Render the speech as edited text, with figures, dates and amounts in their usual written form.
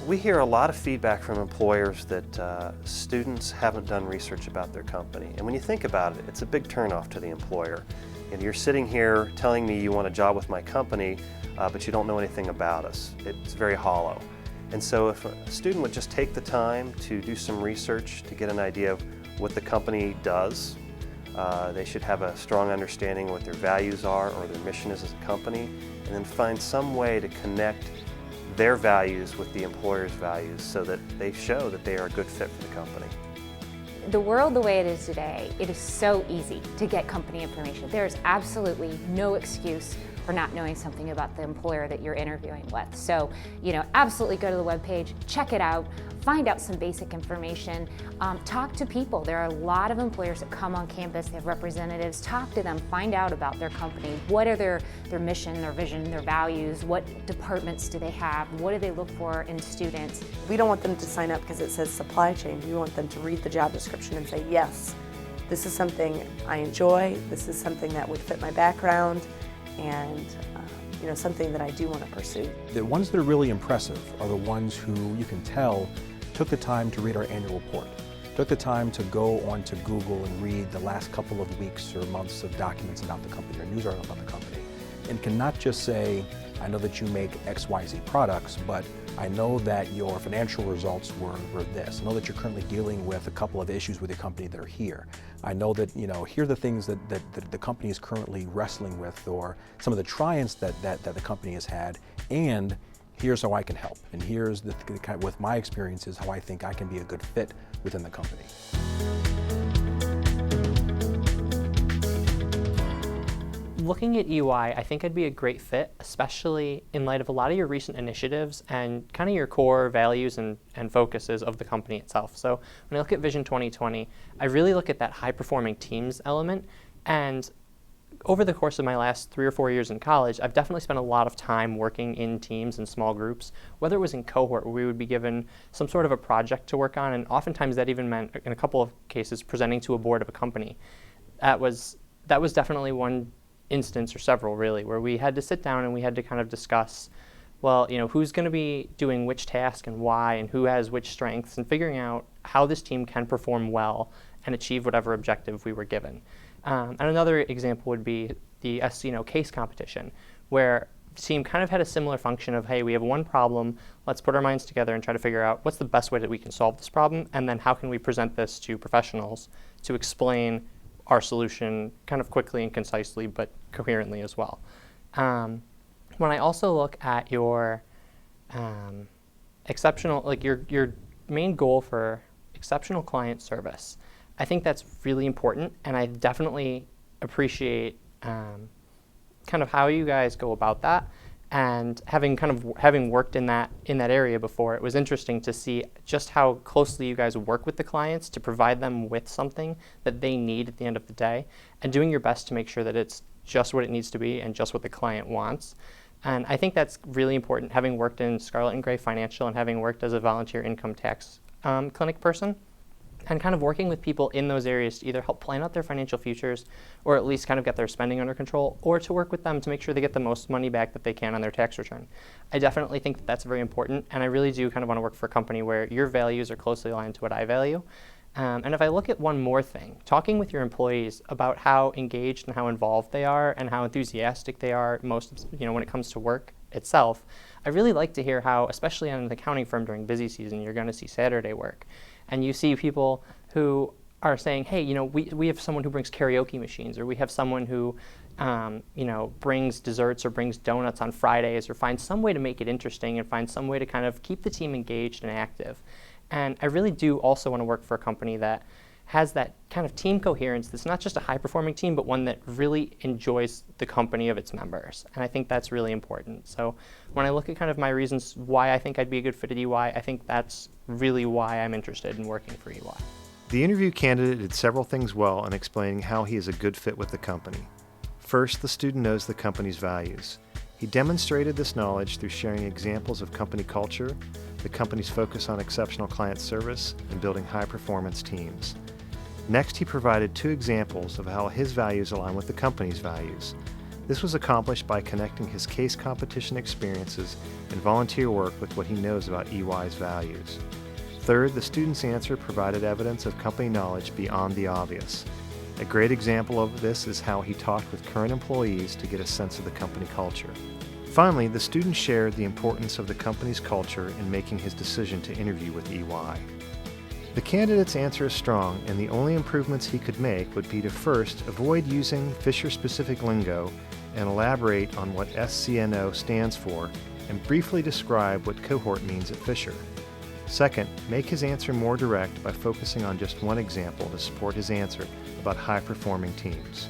We hear a lot of feedback from employers that students haven't done research about their company. And when you think about it, it's a big turnoff to the employer. And you're sitting here telling me you want a job with my company, but you don't know anything about us. It's very hollow. And so if a student would just take the time to do some research to get an idea of what the company does, they should have a strong understanding of what their values are or their mission is as a company, and then find some way to connect their values with the employer's values so that they show that they are a good fit for the company. The world the way it is today, it is so easy to get company information. There is absolutely no excuse for not knowing something about the employer that you're interviewing with. So, absolutely go to the webpage, check it out, find out some basic information, talk to people. There are a lot of employers that come on campus, they have representatives, talk to them, find out about their company. What are their mission, their vision, their values? What departments do they have? What do they look for in students? We don't want them to sign up because it says supply chain. We want them to read the job description and say, yes, this is something I enjoy, this is something that would fit my background, and something that I do want to pursue. The ones that are really impressive are the ones who you can tell took the time to read our annual report, took the time to go onto Google and read the last couple of weeks or months of documents about the company or news articles about the company, and can not just say, I know that you make XYZ products, but I know that your financial results were this. I know that you're currently dealing with a couple of issues with your company that are here. I know that, here are the things that the company is currently wrestling with, or some of the triumphs that the company has had, and here's how I can help. And here's with my experiences, how I think I can be a good fit within the company. Looking at EY, I think I'd be a great fit, especially in light of a lot of your recent initiatives and kind of your core values and focuses of the company itself. So when I look at Vision 2020, I really look at that high-performing teams element. And over the course of my last 3 or 4 years in college, I've definitely spent a lot of time working in teams and small groups, whether it was in cohort where we would be given some sort of a project to work on, and oftentimes that even meant, in a couple of cases, presenting to a board of a company. That was definitely one instance, or several really, where we had to sit down and we had to kind of discuss, well, who's going to be doing which task and why, and who has which strengths, and figuring out how this team can perform well and achieve whatever objective we were given. And another example would be the case competition, where the team kind of had a similar function of, hey, we have one problem, let's put our minds together and try to figure out what's the best way that we can solve this problem, and then how can we present this to professionals to explain our solution kind of quickly and concisely, but coherently as well. When I also look at your your main goal for exceptional client service, I think that's really important, and I definitely appreciate kind of how you guys go about that. And having worked in that area before, it was interesting to see just how closely you guys work with the clients to provide them with something that they need at the end of the day, and doing your best to make sure that it's just what it needs to be and just what the client wants. And I think that's really important, having worked in Scarlet and Gray Financial and having worked as a volunteer income tax clinic person, and kind of working with people in those areas to either help plan out their financial futures, or at least kind of get their spending under control, or to work with them to make sure they get the most money back that they can on their tax return. I definitely think that that's very important, and I really do kind of want to work for a company where your values are closely aligned to what I value. And if I look at one more thing, talking with your employees about how engaged and how involved they are and how enthusiastic they are when it comes to work itself, I really like to hear how, especially on an accounting firm during busy season, you're going to see Saturday work. And you see people who are saying, hey, we have someone who brings karaoke machines, or we have someone who, brings desserts or brings donuts on Fridays, or finds some way to make it interesting and find some way to kind of keep the team engaged and active. And I really do also want to work for a company that has that kind of team coherence that's not just a high-performing team, but one that really enjoys the company of its members. And I think that's really important. So when I look at kind of my reasons why I think I'd be a good fit at EY, I think that's really why I'm interested in working for EY. The interview candidate did several things well in explaining how he is a good fit with the company. First, the student knows the company's values. He demonstrated this knowledge through sharing examples of company culture, the company's focus on exceptional client service, and building high-performance teams. Next, he provided 2 examples of how his values align with the company's values. This was accomplished by connecting his case competition experiences and volunteer work with what he knows about EY's values. Third, the student's answer provided evidence of company knowledge beyond the obvious. A great example of this is how he talked with current employees to get a sense of the company culture. Finally, the student shared the importance of the company's culture in making his decision to interview with EY. The candidate's answer is strong, and the only improvements he could make would be to first avoid using Fisher-specific lingo and elaborate on what SCNO stands for and briefly describe what cohort means at Fisher. Second, make his answer more direct by focusing on just one example to support his answer about high-performing teams.